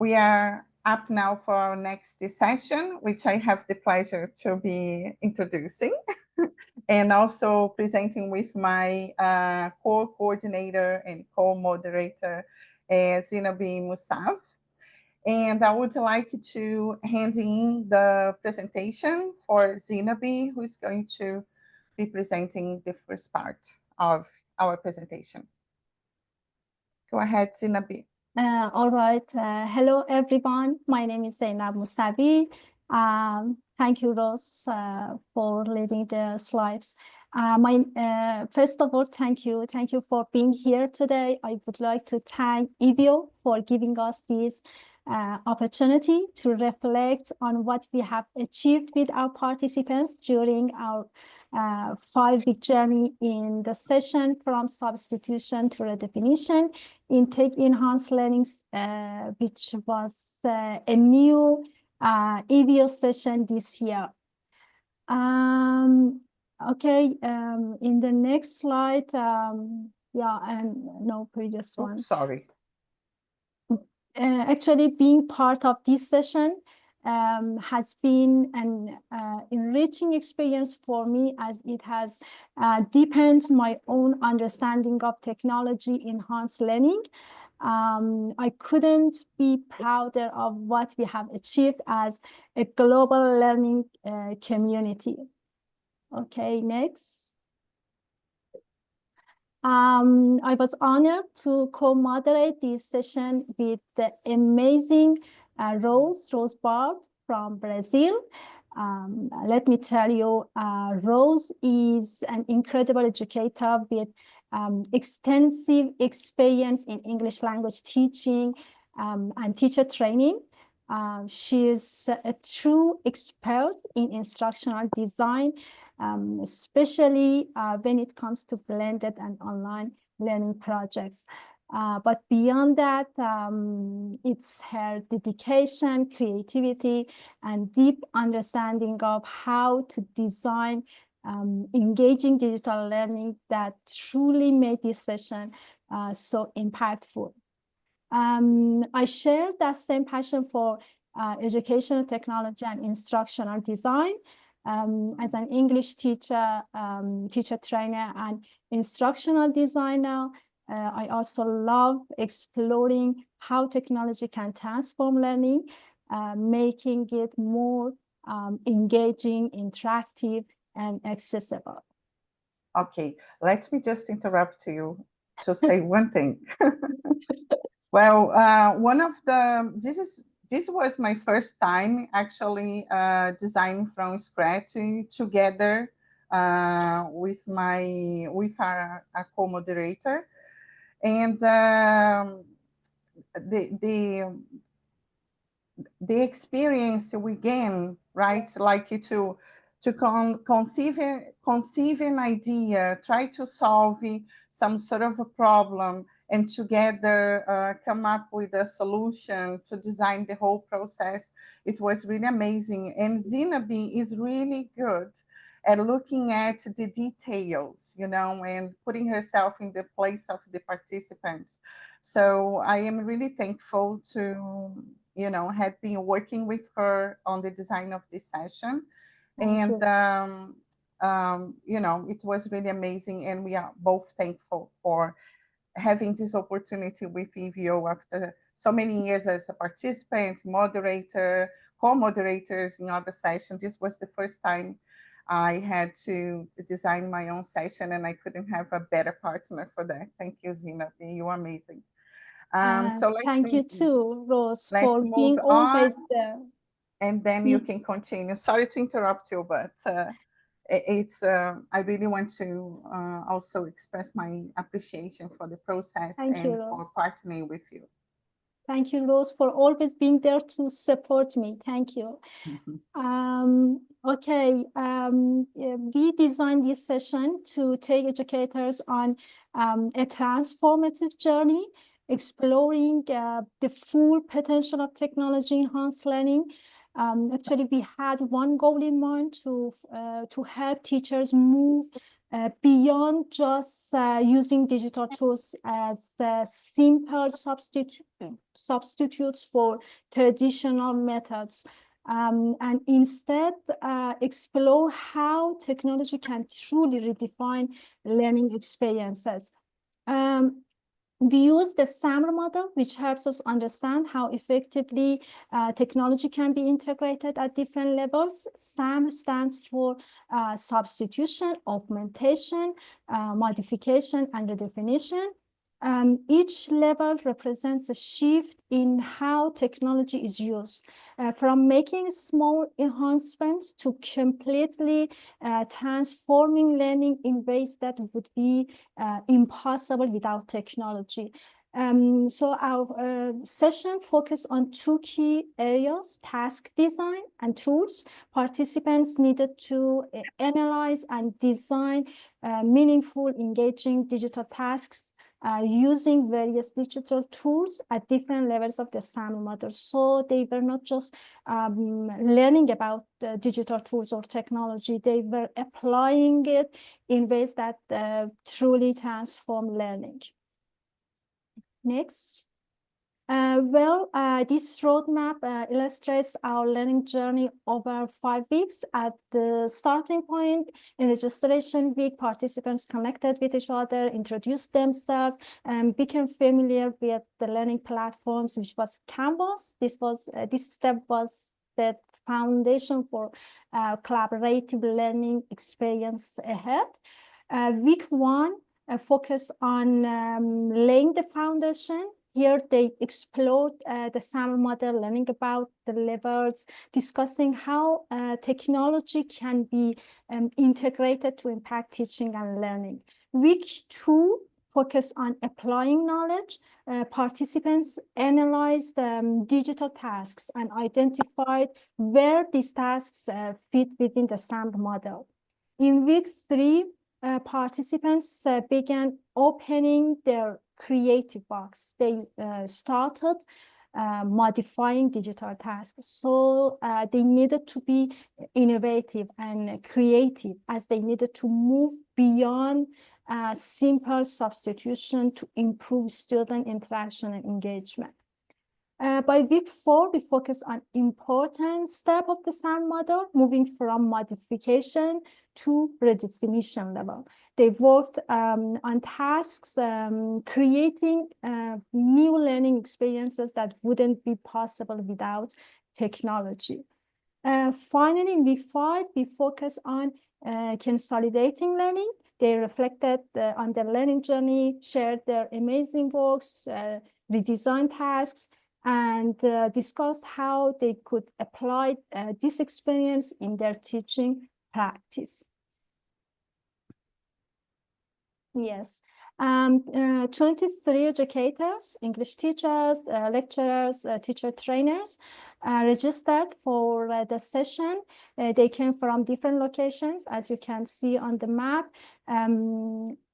We are up now for our next session, which I have the pleasure to be introducing and also presenting with my co-coordinator and co-moderator, Zeynab Moosavi. And I would like to hand in the presentation for Zeynab, who is going to be presenting the first part of our presentation. Go ahead, Zeynab. All right. Hello, everyone. My name is Zeynab Moosavi. Thank you, Rose, for leading the slides. First of all, thank you. Thank you for being here today. I would like to thank EVO for giving us this opportunity to reflect on what we have achieved with our participants during our 5-week journey in the session from substitution to redefinition in Tech Enhanced Learning, which was a new EVO session this year. Okay, in the next slide, yeah, and no previous one. Sorry. Actually, being part of this session has been an enriching experience for me, as it has deepened my own understanding of technology enhanced learning. I couldn't be prouder of what we have achieved as a global learning community. Okay, next. I was honored to co-moderate this session with the amazing Rose Bard from Brazil. Let me tell you, Rose is an incredible educator with extensive experience in English language teaching and teacher training. She is a true expert in instructional design, especially when it comes to blended and online learning projects. But beyond that, it's her dedication, creativity, and deep understanding of how to design engaging digital learning that truly made this session so impactful. I share that same passion for educational technology and instructional design. As an English teacher, teacher trainer, and instructional designer, I also love exploring how technology can transform learning, making it more engaging, interactive, and accessible. Okay, let me just interrupt you to say one thing. Well, this was my first time actually designing from scratch together with a co-moderator, and the experience we gain, right? Like to conceive an idea, try to solve some sort of a problem, and together come up with a solution to design the whole process. It was really amazing. And Zeynab is really good at looking at the details, you know, and putting herself in the place of the participants. So I am really thankful to, you know, had been working with her on the design of this session. And, you know, it was really amazing. And we are both thankful for having this opportunity with EVO after so many years as a participant, moderator, co-moderators in other sessions. This was the first time I had to design my own session, and I couldn't have a better partner for that. Thank you, Zeynab. You're amazing. So thank you too, Rose, for being always there. And then you can continue. Sorry to interrupt you, but I really want to also express my appreciation for the process for partnering with you. Thank you, Rose, for always being there to support me. Thank you. Okay, we designed this session to take educators on a transformative journey, exploring the full potential of technology-enhanced learning. Actually, we had one goal in mind to help teachers move beyond just using digital tools as simple substitutes for traditional methods, and instead explore how technology can truly redefine learning experiences. We use the SAMR model, which helps us understand how effectively technology can be integrated at different levels. SAMR stands for substitution, augmentation, modification, and redefinition. Each level represents a shift in how technology is used, from making small enhancements to completely transforming learning in ways that would be impossible without technology. So our session focused on two key areas: task design and tools. Participants needed to analyze and design meaningful, engaging digital tasks using various digital tools at different levels of the SAMR model. So they were not just learning about digital tools or technology, they were applying it in ways that truly transform learning. Next. This roadmap illustrates our learning journey over 5 weeks. At the starting point, in registration week, participants connected with each other, introduced themselves, and became familiar with the learning platforms, which was Canvas. This step was the foundation for collaborative learning experience ahead. Week 1 focused on laying the foundation. Here they explored the SAMR model, learning about the levels, discussing how technology can be integrated to impact teaching and learning. Week 2 focused on applying knowledge. Participants analyzed digital tasks and identified where these tasks fit within the SAMR model. In week 3, participants began opening their creative box. They started modifying digital tasks. So they needed to be innovative and creative, as they needed to move beyond simple substitution to improve student interaction and engagement. By week 4, we focus on important step of the SAMR model, moving from modification to redefinition level. They worked on tasks, creating new learning experiences that wouldn't be possible without technology. Finally, in week 5, we focus on consolidating learning. They reflected on their learning journey, shared their amazing works, redesigned tasks, and discussed how they could apply this experience in their teaching practice. Yes, 23 educators, English teachers, lecturers, teacher trainers registered for the session. They came from different locations, as you can see on the map.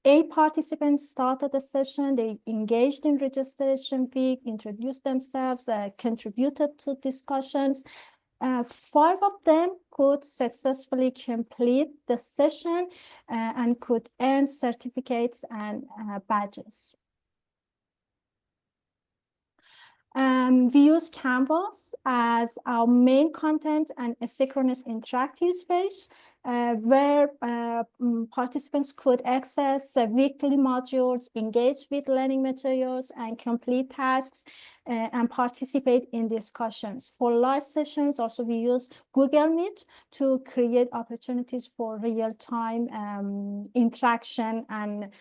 8 participants started the session. They engaged in registration week, introduced themselves, contributed to discussions. 5 of them could successfully complete the session and could earn certificates and badges. We use Canvas as our main content and asynchronous interactive space where participants could access weekly modules, engage with learning materials, and complete tasks, and participate in discussions. For live sessions, also we use Google Meet to create opportunities for real-time interaction and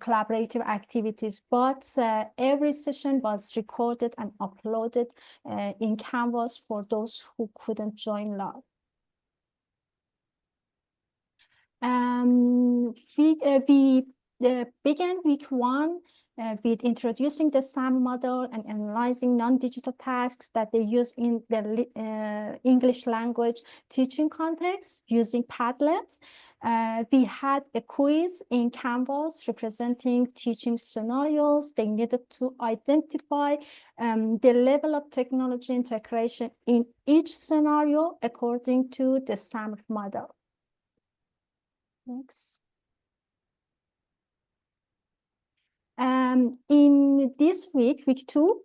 collaborative activities. But every session was recorded and uploaded in Canvas for those who couldn't join live. We began week 1 with introducing the SAMR model and analyzing non-digital tasks that they use in the English language teaching context using Padlet. We had a quiz in Canvas representing teaching scenarios. They needed to identify the level of technology integration in each scenario according to the SAMR model. Next. In this week, week 2,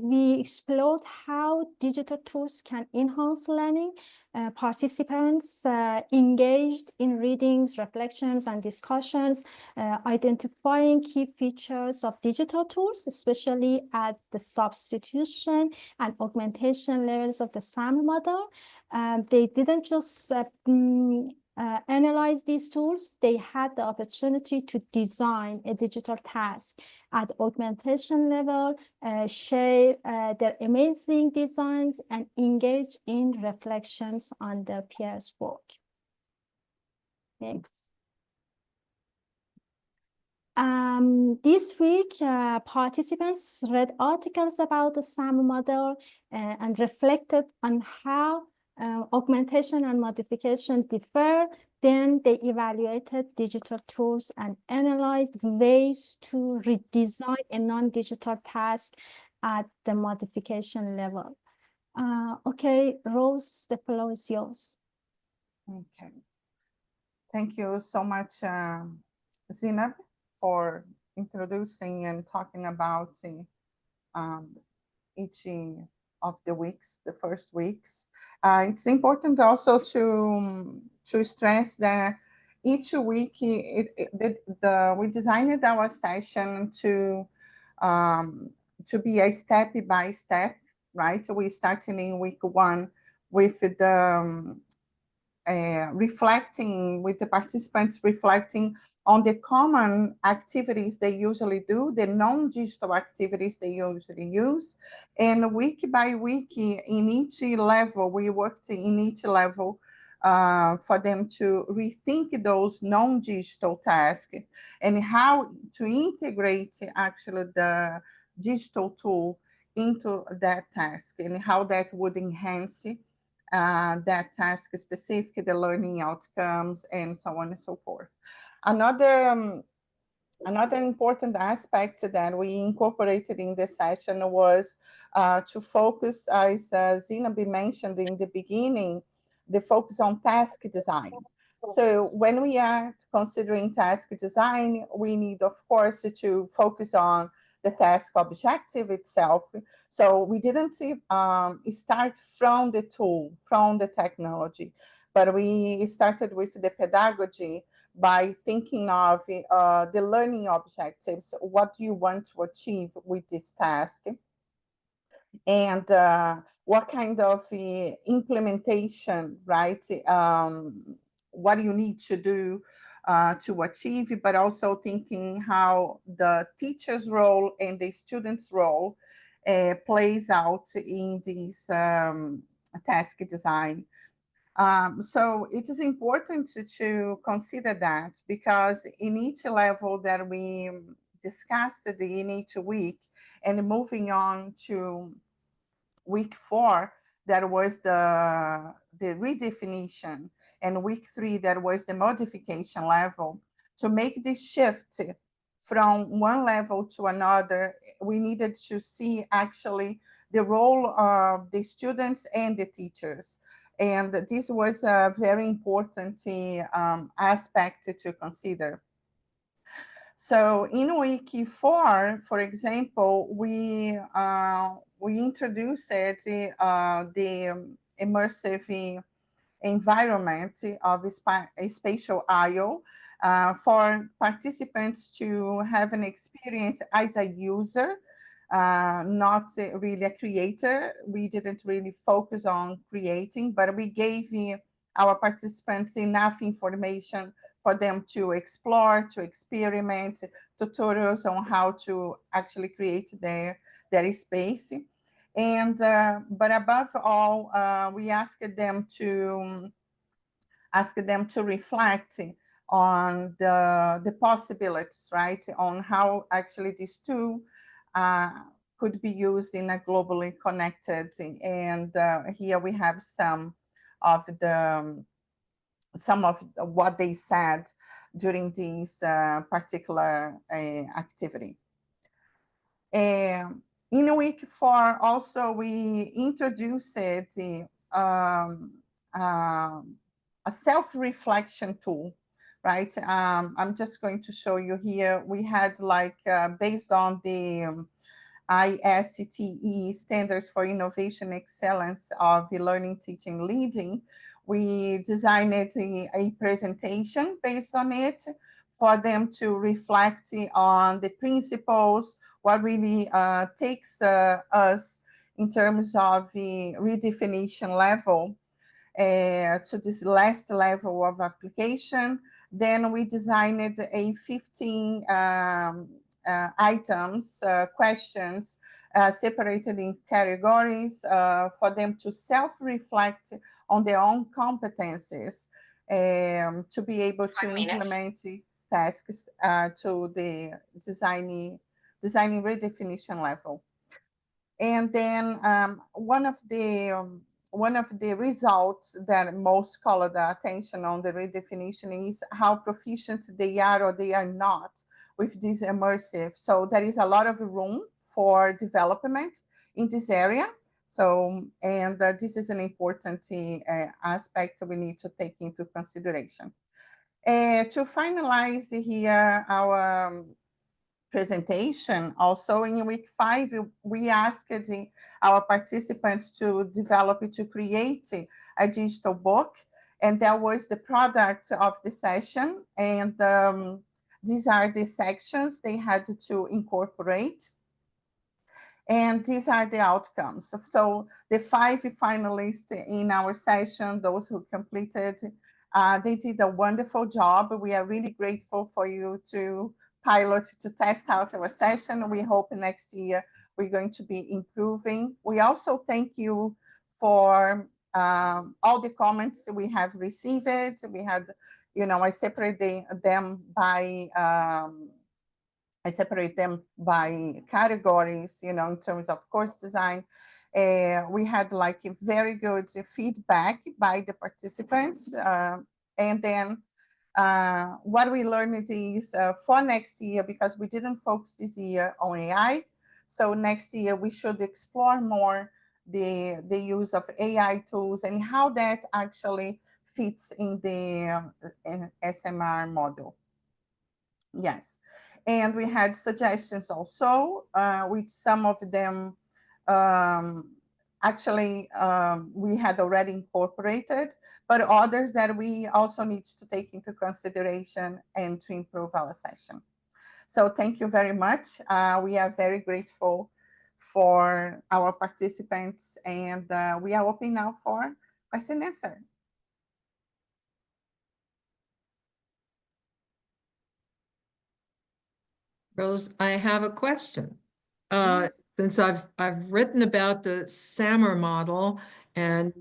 we explored how digital tools can enhance learning. Participants engaged in readings, reflections, and discussions, identifying key features of digital tools, especially at the substitution and augmentation levels of the SAMR model. They didn't just analyze these tools, they had the opportunity to design a digital task at augmentation level, share their amazing designs, and engage in reflections on their peers' work. Thanks. This week, participants read articles about the SAMR model and reflected on how augmentation and modification differ. Then they evaluated digital tools and analyzed ways to redesign a non-digital task at the modification level. Okay, Rose, the floor is yours. Okay. Thank you so much, Zeynab, for introducing and talking about each of the weeks, the first weeks. It's important also to stress that each week we designed our session to be a step-by-step, right? We started in week 1 with the reflecting with the participants, reflecting on the common activities they usually do, the non-digital activities they usually use. And week by week, in each level, we worked in each level for them to rethink those non-digital tasks and how to integrate actually the digital tool into that task and how that would enhance that task specific, the learning outcomes, and so on and so forth. Another important aspect that we incorporated in the session was to focus, as Zeynab mentioned in the beginning, the focus on task design. So when we are considering task design, we need, of course, to focus on the task objective itself. So we didn't start from the tool, from the technology, but we started with the pedagogy by thinking of the learning objectives. What do you want to achieve with this task? And what kind of implementation, right? What do you need to do to achieve, but also thinking how the teacher's role and the student's role plays out in this task design. So it is important to consider that, because in each level that we discussed in each week, and moving on to week 4, that was the redefinition, and week 3, that was the modification level. To make this shift from one level to another, we needed to see actually the role of the students and the teachers. And this was a very important aspect to consider. So in week 4, for example, we introduced the immersive environment of a spatial I/O for participants to have an experience as a user, not really a creator. We didn't really focus on creating, but we gave our participants enough information for them to explore, to experiment, tutorials on how to actually create their space. And but above all, we asked them to reflect on the possibilities, right? On how actually these two could be used in a globally connected. And here we have some of what they said during this particular activity. In week 4, also we introduced a self-reflection tool right? I'm just going to show you here. We had like, based on the ISTE Standards for Innovation Excellence of Learning, Teaching, Leading, we designed a presentation based on it for them to reflect on the principles, what really takes us in terms of the redefinition level to this last level of application. Then we designed a 15 items, questions, separated in categories for them to self-reflect on their own competencies to be able to implement tasks to the designing redefinition level. And then one of the results that most call the attention on the redefinition is how proficient they are or they are not with this immersive. So there is a lot of room for development in this area. So, and this is an important aspect we need to take into consideration. To finalize here our presentation, also in week 5, we asked our participants to create a digital book, and that was the product of the session. And these are the sections they had to incorporate. And these are the outcomes. So the 5 finalists in our session, those who completed, they did a wonderful job. We are really grateful for you to pilot, to test out our session. We hope next year we're going to be improving. We also thank you for all the comments we have received. We had, I separate them by categories, in terms of course design. We had like a very good feedback by the participants. And then what we learned is for next year, because we didn't focus this year on AI, so next year we should explore more the use of AI tools and how that actually fits in the SMR model. Yes. And we had suggestions also, which some of them we had already incorporated, but others that we also need to take into consideration and to improve our session. So thank you very much. We are very grateful for our participants, and we are open now for question and answer. Rose, I have a question. Since I've written about the SAMR model, and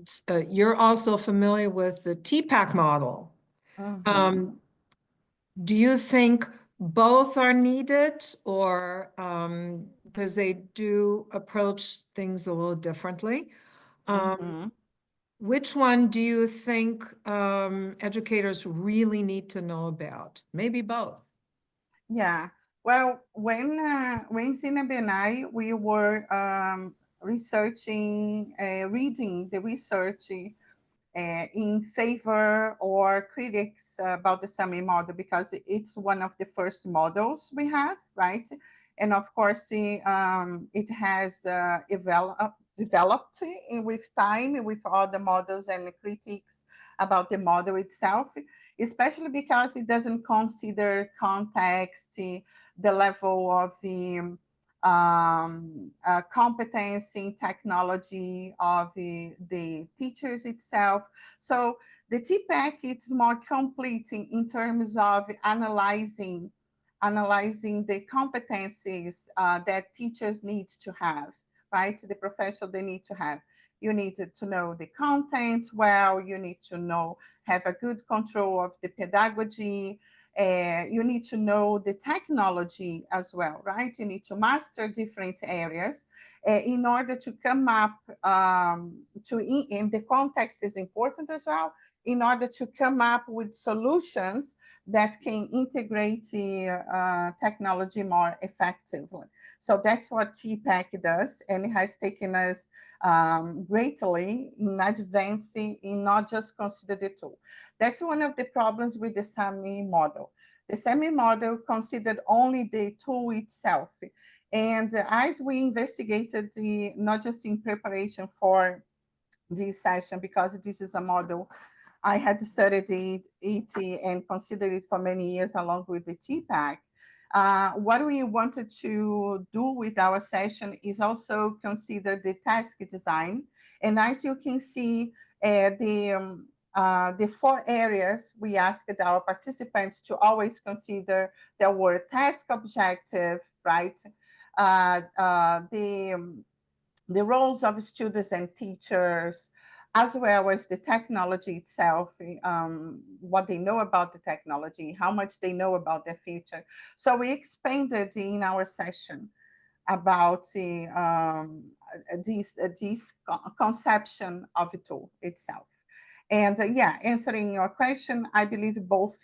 you're also familiar with the TPAC model. Do you think both are needed, or because they do approach things a little differently? Which one do you think educators really need to know about? Maybe both. Yeah. Well, when Zeynab and I, we were researching, reading the research in favor or critics about the SAMR model, because it's one of the first models we have, right? And of course, it has developed with time, with all the models and the critiques about the model itself, especially because it doesn't consider context, the level of the competence in technology of the teachers itself. So the TPAC, it's more complete in terms of analyzing the competencies that teachers need to have, right? The professional they need to have. You need to know the content well, you need to have a good control of the pedagogy, you need to know the technology as well, right? You need to master different areas. in order to come up and the context is important as well, in order to come up with solutions that can integrate technology more effectively. So that's what TPAC does, and it has taken us greatly in advancing in not just consider the tool. That's one of the problems with the SAMR model. The SAMR model considered only the tool itself. And as we investigated not just in preparation for this session, because this is a model I had studied it and considered it for many years along with the TPAC. What we wanted to do with our session is also consider the task design. And as you can see, the 4 areas we asked our participants to always consider, there were task objective, right? The roles of students and teachers, as well as the technology itself, what they know about the technology, how much they know about the future. So we expanded in our session about this conception of the tool itself. And yeah, answering your question, I believe both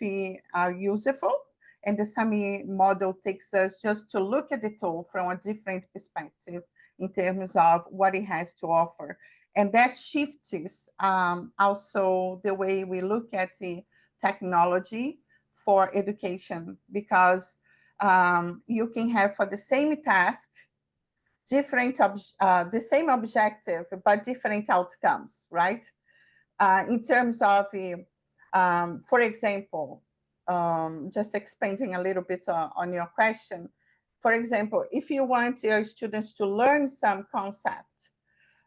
are useful. And the SAMR model takes us just to look at the tool from a different perspective in terms of what it has to offer. And that shifts also the way we look at the technology for education, because you can have for the same task, the same objective, but different outcomes, right? In terms of, for example, just expanding a little bit on your question, for example, if you want your students to learn some concept,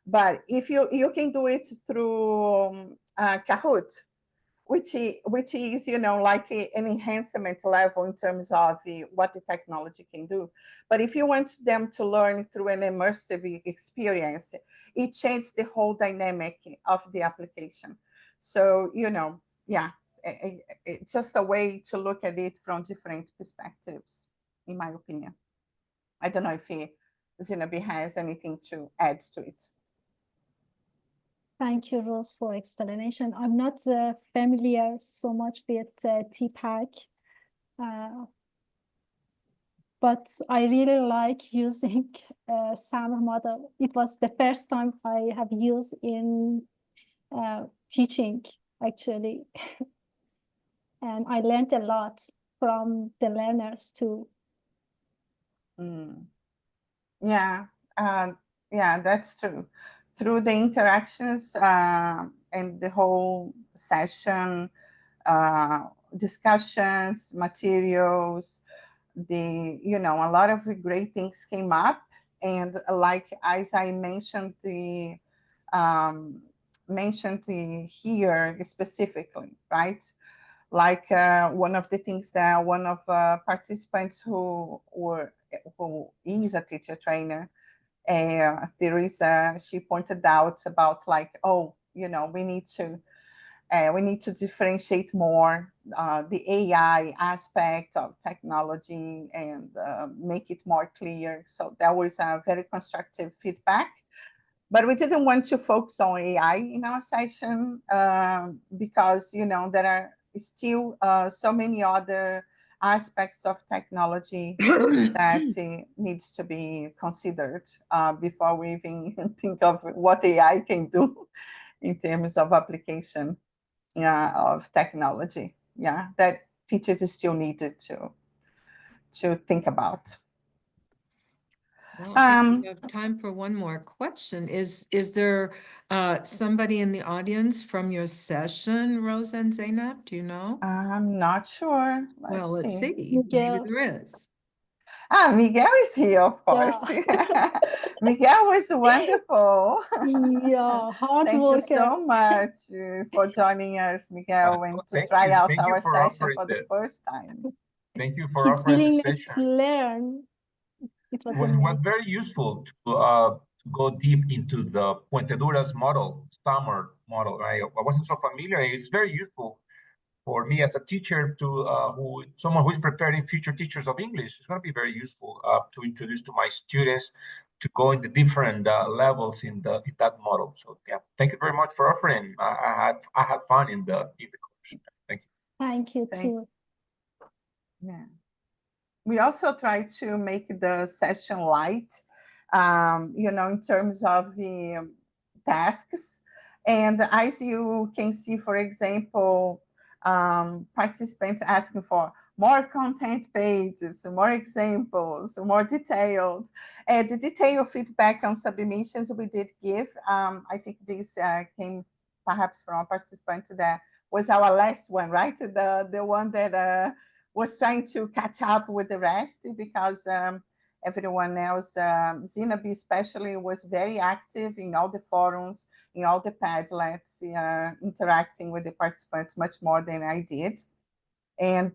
but if you can do it through Kahoot, which is, like an enhancement level in terms of what the technology can do. But if you want them to learn through an immersive experience, it changes the whole dynamic of the application. So, yeah, it's just a way to look at it from different perspectives, in my opinion. I don't know if Zeynab has anything to add to it. Thank you, Rose, for explanation. I'm not familiar so much with TPAC, but I really like using SAMR model. It was the first time I have used in teaching, actually. And I learned a lot from the learners too. Yeah, yeah, that's true. Through the interactions and the whole session, discussions, materials, a lot of great things came up. And like, as I mentioned, here specifically, right? Like one of the things that one of participants who is a teacher trainer, Teresa, she pointed out about like, we need to differentiate more the AI aspect of technology and make it more clear. So that was a very constructive feedback. But we didn't want to focus on AI in our session because, there are still so many other aspects of technology that needs to be considered before we even think of what AI can do in terms of application of technology. Yeah, that teachers still needed to think about. Well, I think we have time for one more question. Is there somebody in the audience from your session, Rose and Zeynab? Do you know? I'm not sure. Let's see. Miguel. Maybe there is. Miguel is here, of course. Yeah. Miguel was wonderful. Yeah, hard Thank worker. you so much for joining us, Miguel, and to try out our session for the first time. Thank you for His offering the willingness session. to learn. It was very useful to go deep into the Puenteduras model, SAMR model. I wasn't so familiar. It's very useful for me as a teacher to someone who is preparing future teachers of English. It's going to be very useful to introduce to my students go in the different levels in that model. So yeah, thank you very much for offering. I had fun in the course. Thank you. Thank you too. Yeah. We also try to make the session light, you know, in terms of the tasks. And as you can see, for example, participants asking for more content pages, more examples, more detailed. The detailed feedback on submissions we did give. I think this came perhaps from a participant that was our last one, right? The one that was trying to catch up with the rest, because everyone else, Zeynab especially, was very active in all the forums, in all the Padlets, interacting with the participants much more than I did. And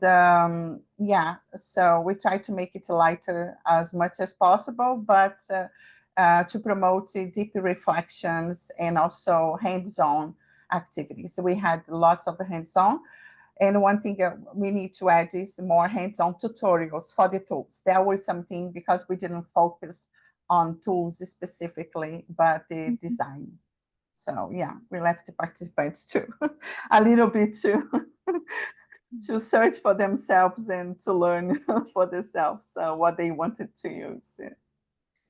yeah, so we try to make it lighter as much as possible, but to promote deep reflections and also hands-on activities. So we had lots of hands-on. And one thing we need to add is more hands-on tutorials for the tools. That was something, because we didn't focus on tools specifically, but the design. So yeah, we left the participants too, a little bit to search for themselves and to learn for themselves what they wanted to use.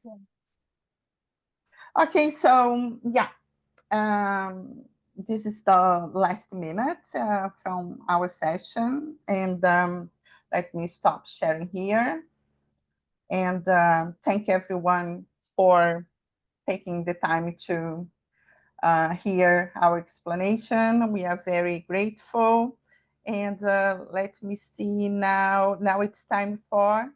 Yeah. Okay, so yeah. This is the last minute from our session, and let me stop sharing here. And thank everyone for taking the time to hear our explanation. We are very grateful. And let me see now. Now it's time for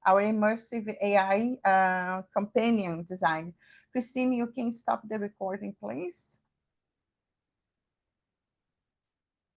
our immersive AI companion design. Christine, you can stop the recording, please.